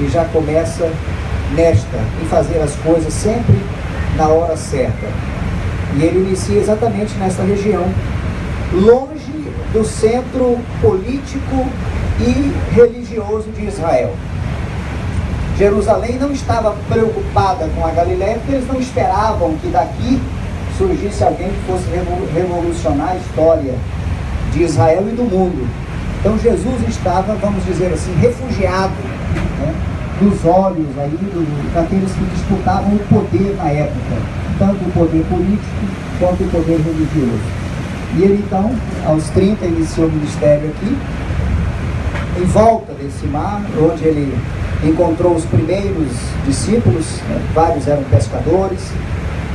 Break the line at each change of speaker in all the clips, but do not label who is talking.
e já começa em fazer as coisas sempre na hora certa. E ele inicia exatamente nessa região, longe do centro político e religioso de Israel. Jerusalém não estava preocupada com a Galiléia, porque eles não esperavam que daqui surgisse alguém que fosse revolucionar a história de Israel e do mundo. Então Jesus estava, vamos dizer assim, refugiado, né, dos olhos aí daqueles que disputavam o poder na época, tanto o poder político quanto o poder religioso. E ele então, aos 30, iniciou o ministério aqui, em volta desse mar, onde ele encontrou os primeiros discípulos, né, vários eram pescadores,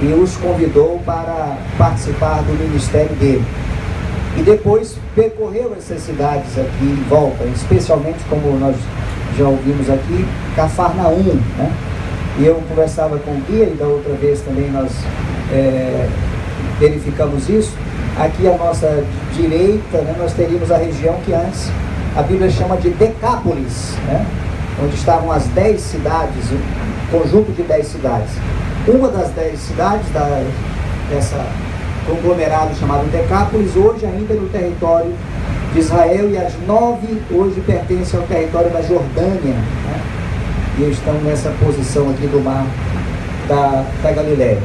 e os convidou para participar do ministério dele. E depois percorreu essas cidades aqui em volta, especialmente, como nós já ouvimos aqui, Cafarnaum, né? E eu conversava com o guia, e da outra vez também nós verificamos isso. Aqui à nossa direita, né, nós teríamos a região que antes a Bíblia chama de Decápolis, né? Onde estavam as 10 cidades, um conjunto de 10 cidades. Uma das 10 cidades dessa conglomerado chamado Decápolis, hoje ainda é no território de Israel, e as 9 hoje pertencem ao território da Jordânia, né? E estão nessa posição aqui do mar da Galiléia.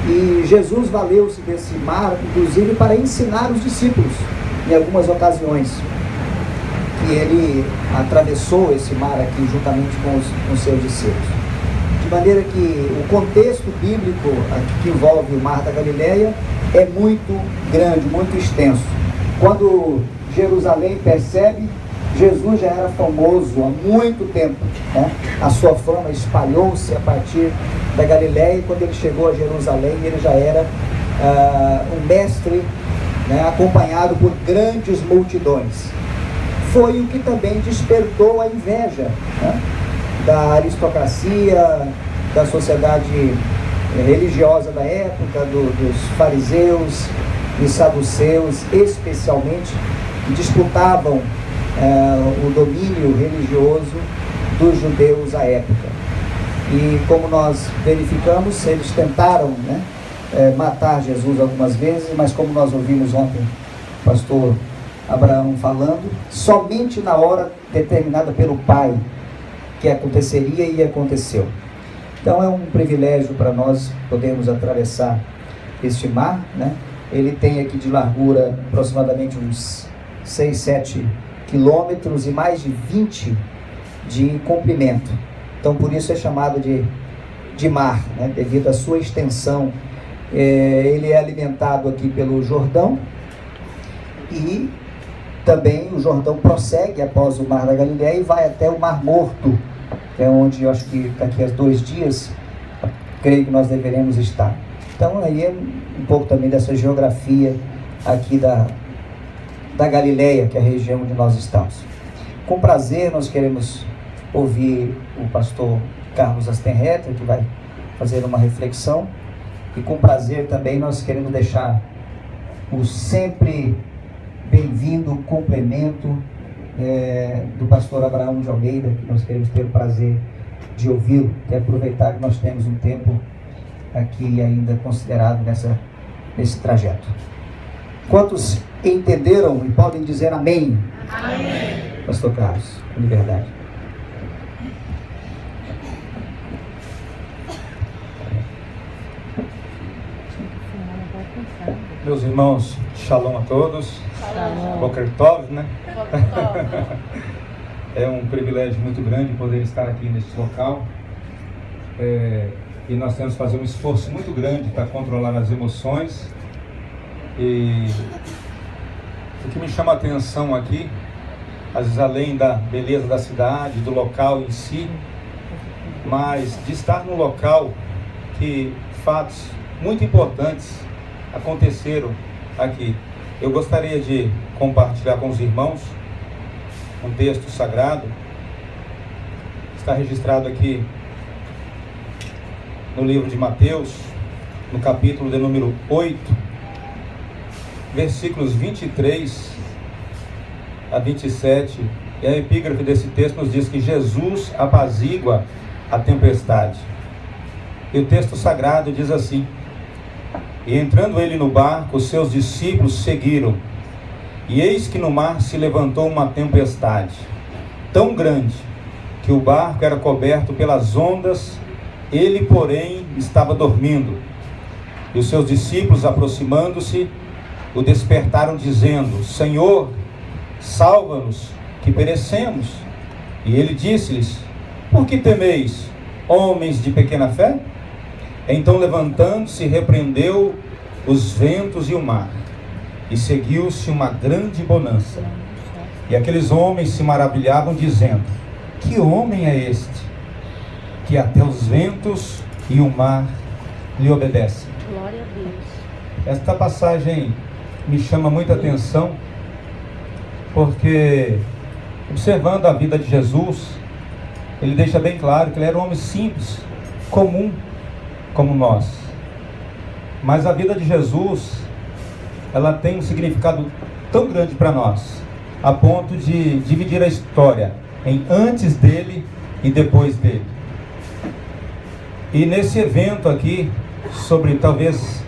E Jesus valeu-se desse mar, inclusive, para ensinar os discípulos, em algumas ocasiões, que ele atravessou esse mar aqui juntamente com os seus discípulos. De maneira que o contexto bíblico que envolve o mar da Galiléia é muito grande, muito extenso. Quando Jerusalém percebe, Jesus já era famoso há muito tempo, né? A sua fama espalhou-se a partir da Galiléia, e quando ele chegou a Jerusalém, ele já era um mestre, né, acompanhado por grandes multidões. Foi o que também despertou a inveja, né, da aristocracia, da sociedade religiosa da época, dos fariseus e saduceus, especialmente, que disputavam o domínio religioso dos judeus à época. E como nós verificamos, eles tentaram, né, matar Jesus algumas vezes, mas como nós ouvimos ontem o pastor Abraão falando, somente na hora determinada pelo Pai que aconteceria, e aconteceu. Então é um privilégio para nós podermos atravessar este mar, né? Ele tem aqui de largura aproximadamente uns 6, 7 quilômetros e mais de 20 de comprimento. Então por isso é chamado de mar, né? Devido à sua extensão. Ele é alimentado aqui pelo Jordão, e também o Jordão prossegue após o mar da Galiléia e vai até o Mar Morto, que é onde eu acho que daqui a 2 dias, creio que nós deveremos estar. Então aí é um pouco também dessa geografia aqui da Galiléia, que é a região onde nós estamos. Com prazer nós queremos ouvir o pastor Carlos Astenreiter, que vai fazer uma reflexão, e com prazer também nós queremos deixar o sempre bem-vindo complemento do pastor Abraão de Almeida, que nós queremos ter o prazer de ouvi-lo. Quero aproveitar que nós temos um tempo aqui ainda considerado nesse trajeto. Quantos entenderam e podem dizer amém? Amém. Pastor Carlos, com liberdade.
Meus irmãos, shalom a todos.
Shalom.
Boker Tov, né? É um privilégio muito grande poder estar aqui neste local. E nós temos que fazer um esforço muito grande para controlar as emoções. E o que me chama a atenção aqui, às vezes além da beleza da cidade, do local em si, mas de estar num local que fatos muito importantes aconteceram aqui. Eu gostaria de compartilhar com os irmãos um texto sagrado. Está registrado aqui no livro de Mateus, no capítulo de número 8, versículos 23 a 27, E a epígrafe desse texto nos diz que Jesus apazigua a tempestade. E o texto sagrado diz assim: e entrando ele no barco, os seus discípulos seguiram. E eis que no mar se levantou uma tempestade, tão grande, que o barco era coberto pelas ondas, ele, porém, estava dormindo. E os seus discípulos, aproximando-se, o despertaram, dizendo: Senhor, salva-nos, que perecemos. E ele disse-lhes: por que temeis, homens de pequena fé? Então, levantando-se, repreendeu os ventos e o mar, e seguiu-se uma grande bonança. E aqueles homens se maravilhavam, dizendo: que homem é este, que até os ventos e o mar lhe obedecem?
Glória a Deus.
Esta passagem me chama muita atenção, porque, observando a vida de Jesus, ele deixa bem claro que ele era um homem simples, comum, como nós. Mas a vida de Jesus, ela tem um significado tão grande para nós, a ponto de dividir a história em antes dele e depois dele. E nesse evento aqui, sobre talvez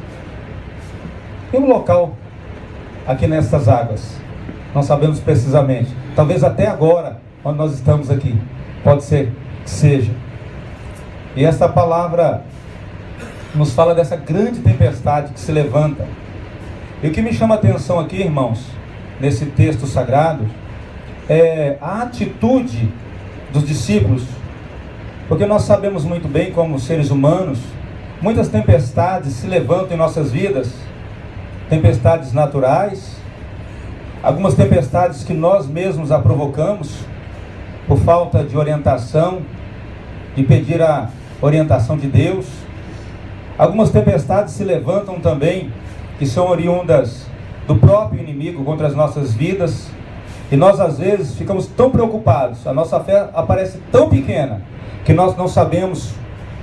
um local aqui nestas águas, não sabemos precisamente, talvez até agora, onde nós estamos aqui, pode ser que seja. E esta palavra nos fala dessa grande tempestade que se levanta. E o que me chama a atenção aqui, irmãos, nesse texto sagrado, é a atitude dos discípulos. Porque nós sabemos muito bem, como seres humanos, muitas tempestades se levantam em nossas vidas, tempestades naturais, algumas tempestades que nós mesmos a provocamos, por falta de orientação, de pedir a orientação de Deus. Algumas tempestades se levantam também, que são oriundas do próprio inimigo contra as nossas vidas, e nós às vezes ficamos tão preocupados, a nossa fé aparece tão pequena, que nós não sabemos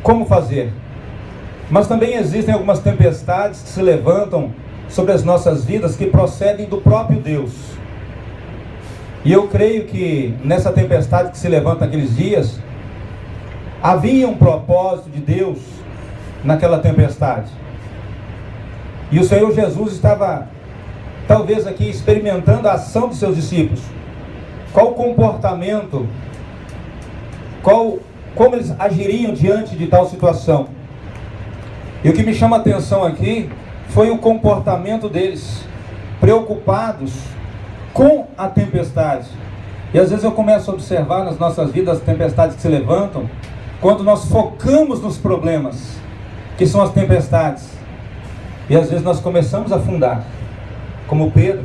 como fazer. Mas também existem algumas tempestades que se levantam sobre as nossas vidas, que procedem do próprio Deus. E eu creio que nessa tempestade que se levanta naqueles dias, havia um propósito de Deus naquela tempestade. E o Senhor Jesus estava, talvez aqui, experimentando a ação de seus discípulos. Qual o comportamento, como eles agiriam diante de tal situação. E o que me chama a atenção aqui foi o comportamento deles, preocupados com a tempestade. E às vezes eu começo a observar nas nossas vidas as tempestades que se levantam, quando nós focamos nos problemas, que são as tempestades. E às vezes nós começamos a afundar, como Pedro,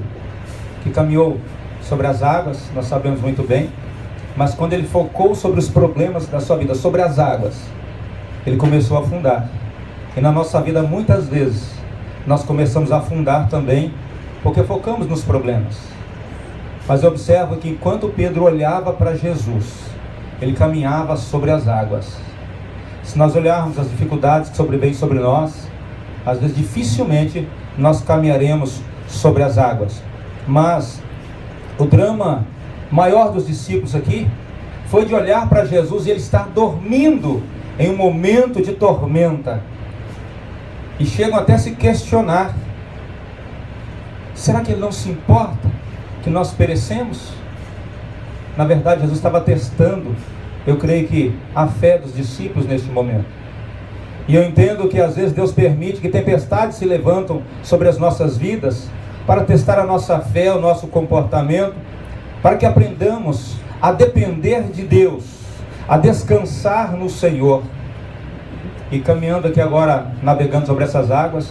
que caminhou sobre as águas, nós sabemos muito bem, mas quando ele focou sobre os problemas da sua vida, sobre as águas, ele começou a afundar. E na nossa vida, muitas vezes, nós começamos a afundar também, porque focamos nos problemas. Mas eu observo que enquanto Pedro olhava para Jesus, ele caminhava sobre as águas. Se nós olharmos as dificuldades que sobrevêm sobre nós, às vezes dificilmente nós caminharemos sobre as águas. Mas o drama maior dos discípulos aqui foi de olhar para Jesus e ele estar dormindo em um momento de tormenta. E chegam até a se questionar: será que ele não se importa que nós perecemos? Na verdade, Jesus estava testando, eu creio que, a fé dos discípulos neste momento. E eu entendo que às vezes Deus permite que tempestades se levantam sobre as nossas vidas, para testar a nossa fé, o nosso comportamento, para que aprendamos a depender de Deus, a descansar no Senhor. E caminhando aqui agora, navegando sobre essas águas,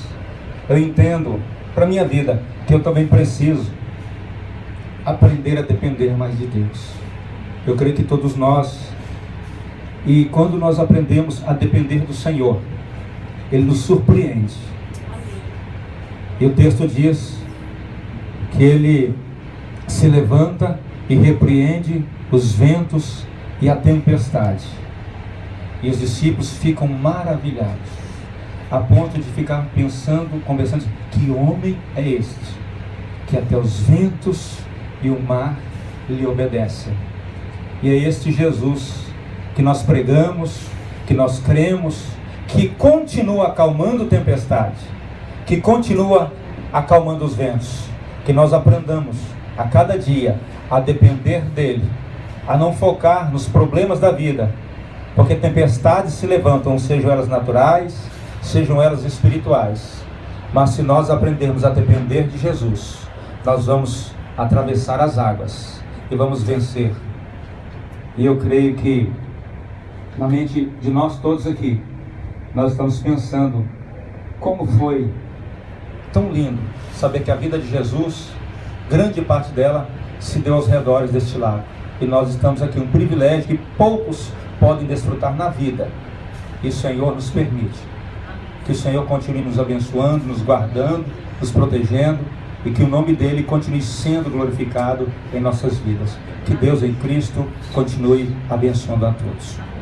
eu entendo para a minha vida que eu também preciso aprender a depender mais de Deus. Eu creio que todos nós, e quando nós aprendemos a depender do Senhor, Ele nos surpreende. E o texto diz que Ele se levanta e repreende os ventos e a tempestade. E os discípulos ficam maravilhados, a ponto de ficar pensando, conversando: que homem é este, que até os ventos e o mar lhe obedecem? E é este Jesus que nós pregamos, que nós cremos, que continua acalmando tempestade, que continua acalmando os ventos. Que nós aprendamos a cada dia a depender dele, a não focar nos problemas da vida, porque tempestades se levantam, sejam elas naturais, sejam elas espirituais. Mas se nós aprendermos a depender de Jesus, nós vamos atravessar as águas e vamos vencer. E eu creio que na mente de nós todos aqui, nós estamos pensando como foi tão lindo saber que a vida de Jesus, grande parte dela, se deu aos redores deste lago. E nós estamos aqui, um privilégio que poucos podem desfrutar na vida. E o Senhor nos permite. Que o Senhor continue nos abençoando, nos guardando, nos protegendo, e que o nome dele continue sendo glorificado em nossas vidas. Que Deus em Cristo continue abençoando a todos.